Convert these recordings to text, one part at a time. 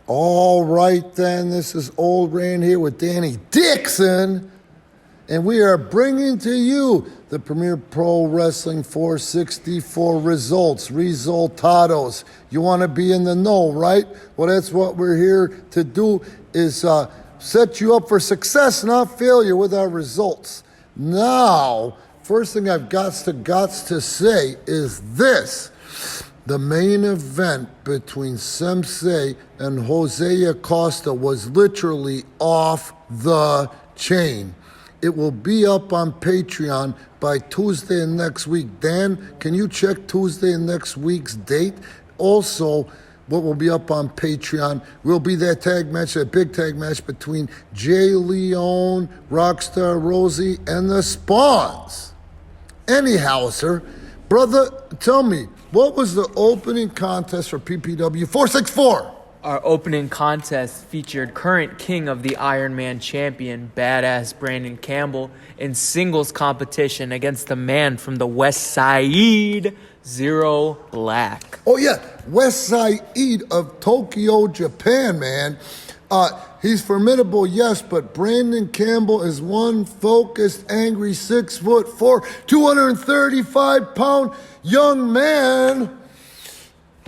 All right, then. This is Old Rand here with Danny Dixon. And we are bringing to you the Premier Pro Wrestling 464 resultados. You want to be in the know, right? Well, that's what we're here to do, is set you up for success, not failure, with our results. Now, first thing I've got to say is this. The main event between Sensei and Jose Acosta was literally off the chain. It will be up on Patreon by Tuesday and next week. Dan, can you check Tuesday and next week's date? Also, what will be up on Patreon will be that big tag match between Jay Leone, Rockstar Rosie, and the Spawns. Anyhow, sir, brother, tell me, what was the opening contest for PPW 464? Our opening contest featured current king of the Iron Man champion, badass Brandon Campbell, in singles competition against the man from the West Side, Zero Black. Oh, yeah, West Side of Tokyo, Japan, man. He's formidable, yes, but Brandon Campbell is one focused, angry 6'4", 235-pound young man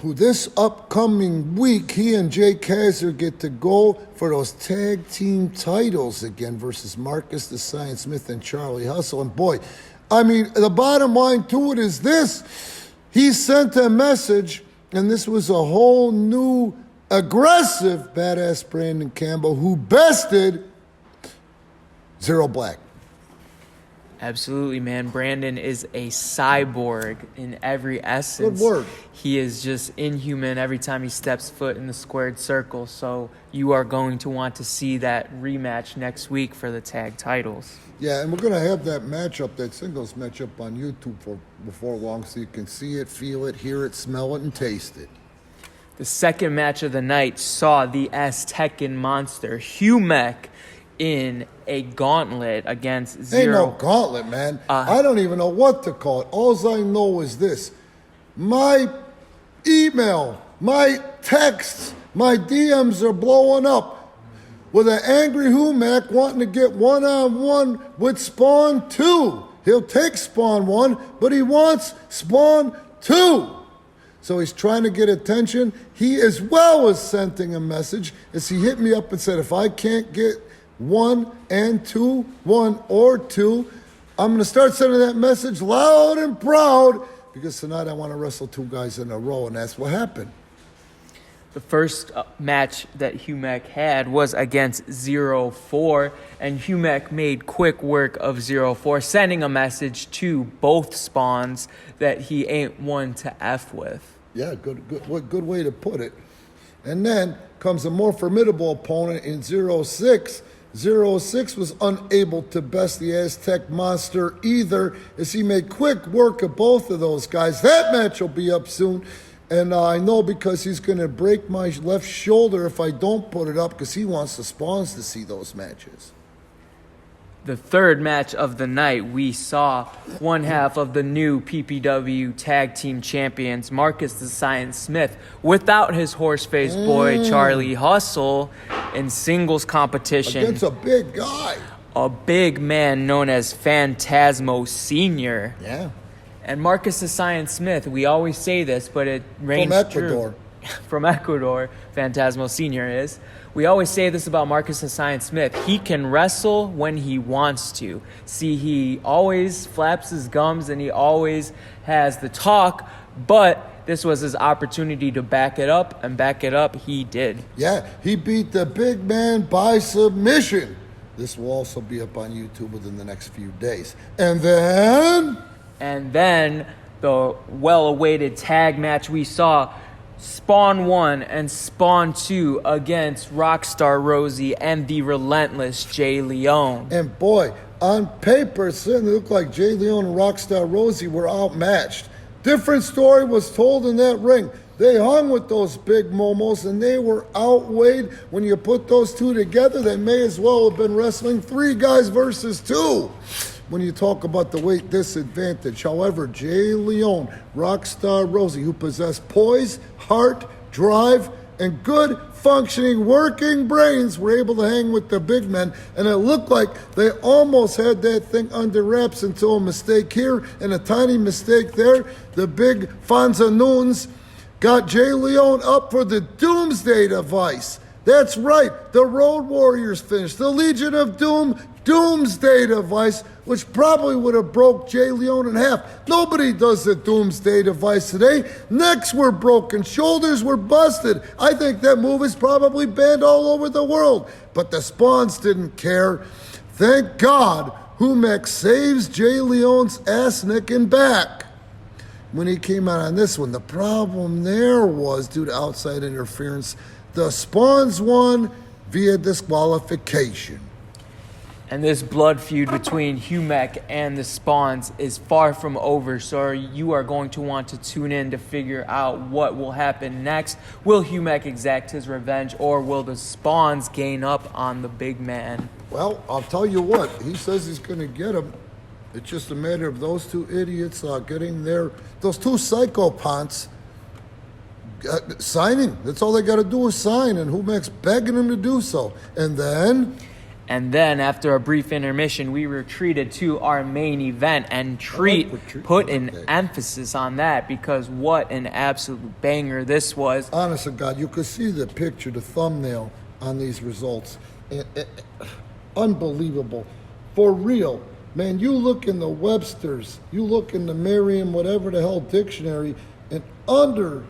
who this upcoming week, he and Jay Kaiser get to go for those tag team titles again versus Marcus the Science Smith and Charlie Hustle. And boy, I mean, the bottom line to it is this. He sent a message, and this was a whole new aggressive, badass Brandon Campbell who bested Zero Black. Absolutely, man. Brandon is a cyborg in every essence. Good word. He is just inhuman every time he steps foot in the squared circle. So you are going to want to see that rematch next week for the tag titles. Yeah, and we're going to have that matchup, that singles matchup on YouTube before long, so you can see it, feel it, hear it, smell it, and taste it. The second match of the night saw the Aztecan monster, Humek, in a gauntlet against Zero. Ain't no gauntlet, man. I don't even know what to call it. All I know is this. My email, my texts, my DMs are blowing up with an angry Humek wanting to get one-on-one with Spawn 2. He'll take Spawn 1, but he wants Spawn 2. So he's trying to get attention. He as well as sending a message as he hit me up and said, if I can't get 1 and 2, 1 or 2, I'm going to start sending that message loud and proud because tonight I want to wrestle 2 guys in a row, and that's what happened. The first match that Humek had was against 0-4, and Humek made quick work of 0-4, sending a message to both Spawns that he ain't one to F with. Yeah, good way to put it. And then comes a more formidable opponent in 0-6. 0-6 was unable to best the Aztec monster either, as he made quick work of both of those guys. That match will be up soon. And I know because he's going to break my left shoulder if I don't put it up, because he wants the Spawns to see those matches. The third match of the night, we saw one half of the new PPW Tag Team Champions, Marcus the Science Smith, without his horse-faced boy, Charlie Hustle, in singles competition. Against a big guy. A big man known as Phantasmo Sr. Yeah. And Marcus the Science Smith, we always say this, but it reigns From Ecuador. True. From Ecuador, Phantasmo Sr. is. We always say this about Marcus the Science Smith. He can wrestle when he wants to. See, he always flaps his gums and he always has the talk, but this was his opportunity to back it up, and back it up he did. Yeah, he beat the big man by submission. This will also be up on YouTube within the next few days. And then the well-awaited tag match we saw, Spawn 1 and Spawn 2 against Rockstar Rosie and the relentless Jay Leone. And boy, on paper, it certainly looked like Jay Leone and Rockstar Rosie were outmatched. Different story was told in that ring. They hung with those big momos and they were outweighed. When you put those two together, they may as well have been wrestling 3 guys versus 2. When you talk about the weight disadvantage. However, Jay Leone, Rockstar Rosie, who possessed poise, heart, drive, and good functioning working brains were able to hang with the big men, and it looked like they almost had that thing under wraps until a mistake here and a tiny mistake there. The big Fonza Nunes got Jay Leone up for the Doomsday device. That's right, the Road Warriors finished. The Legion of Doom Doomsday device, which probably would have broke Jay Leone in half. Nobody does the Doomsday device today. Necks were broken, shoulders were busted. I think that move is probably banned all over the world. But the Spawns didn't care. Thank God Humek saves Jay Leone's ass, neck, and back. When he came out on this one, the problem there was due to outside interference. The Spawns won via disqualification. And this blood feud between Humek and the Spawns is far from over, so you are going to want to tune in to figure out what will happen next. Will Humek exact his revenge, or will the Spawns gain up on the big man? Well, I'll tell you what, he says he's going to get him. It's just a matter of those two idiots getting those two psychopaths signing. That's all they got to do is sign, and Humek's begging him to do so. And then, after a brief intermission, we retreated to our main event, and put an emphasis on that because what an absolute banger this was. Honest to God, you could see the picture, the thumbnail on these results. Unbelievable. For real. Man, you look in the Webster's, you look in the Merriam, whatever the hell dictionary, and under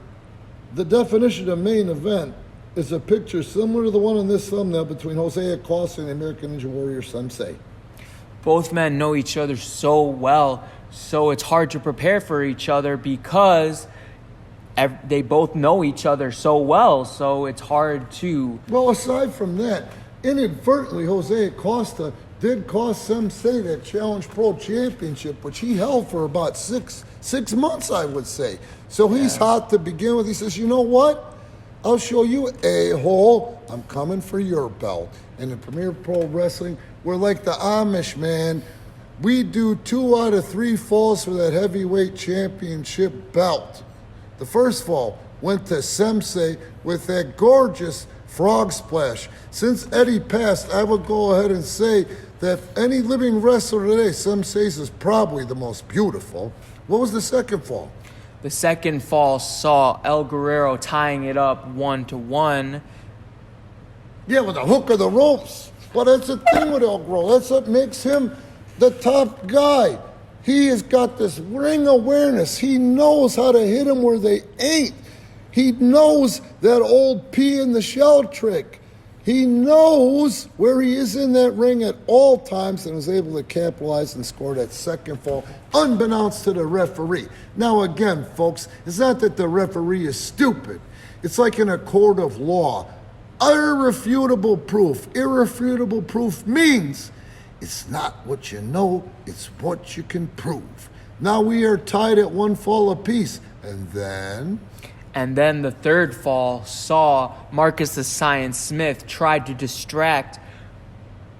the definition of main event is a picture similar to the one in this thumbnail between Jose Acosta and the American Ninja Warrior Sensei. Both men know each other so well, so it's hard to prepare for each other because they both know each other so well, so it's hard to... Well, aside from that, inadvertently, Jose Acosta did cost Sensei that Challenge Pro Championship, which he held for about six months, I would say. So he's hot to begin with. He says, you know what? I'll show you, a-hole. I'm coming for your belt. And in Premier Pro Wrestling, we're like the Amish, man. We do 2 out of 3 falls for that heavyweight championship belt. The first fall went to Sensei with that gorgeous frog splash. Since Eddie passed, I would go ahead and say that any living wrestler today, Sensei's is probably the most beautiful. What was the second fall? The second fall saw El Guerrero tying it up 1-1. Yeah, with the hook of the ropes. But that's the thing with El Guerrero. That's what makes him the top guy. He has got this ring awareness. He knows how to hit them where they ain't. He knows that old pea in the shell trick. He knows where he is in that ring at all times and was able to capitalize and score that second fall, unbeknownst to the referee. Now again, folks, it's not that the referee is stupid. It's like in a court of law. Irrefutable proof. Irrefutable proof means it's not what you know, it's what you can prove. Now we are tied at 1 fall apiece. And then the third fall saw Marcus the Science Smith try to distract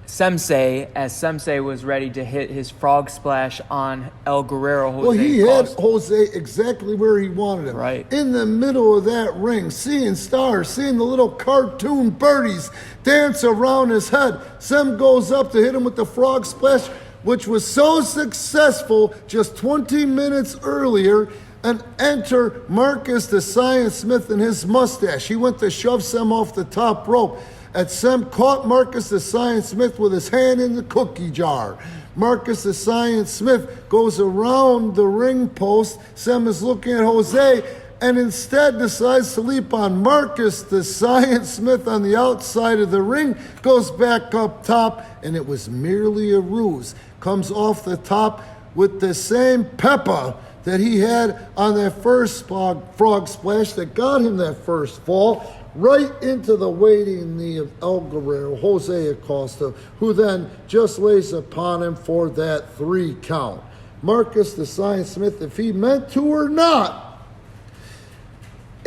Sensei as Sensei was ready to hit his frog splash on El Guerrero. Well, he had Jose exactly where he wanted him. Right. In the middle of that ring, seeing stars, seeing the little cartoon birdies dance around his head. Sem goes up to hit him with the frog splash, which was so successful just 20 minutes earlier. And enter Marcus the Science Smith and his mustache. He went to shove Sem off the top rope. And Sem caught Marcus the Science Smith with his hand in the cookie jar. Marcus the Science Smith goes around the ring post. Sem is looking at Jose and instead decides to leap on Marcus the Science Smith on the outside of the ring. Goes back up top, and it was merely a ruse. Comes off the top with the same pepper that he had on that first frog splash that got him that first fall, right into the waiting knee of El Guerrero, Jose Acosta, who then just lays upon him for that 3 count. Marcus the Science Smith, if he meant to or not,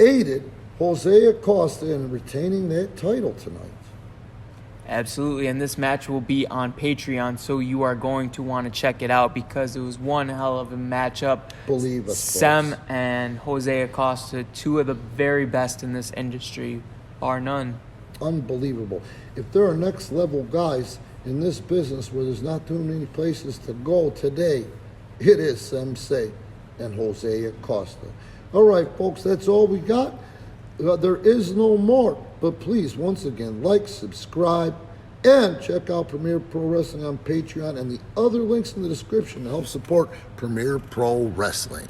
aided Jose Acosta in retaining that title tonight. Absolutely, and this match will be on Patreon, so you are going to want to check it out because it was one hell of a matchup. Believe us, Sem and Jose Acosta, 2 of the very best in this industry. Bar none. Unbelievable. If there are next level guys in this business where there's not too many places to go today, it is Sensei and Jose Acosta. All right, folks, that's all we got. There is no more. But please, once again, like, subscribe, and check out Premier Pro Wrestling on Patreon and the other links in the description to help support Premier Pro Wrestling.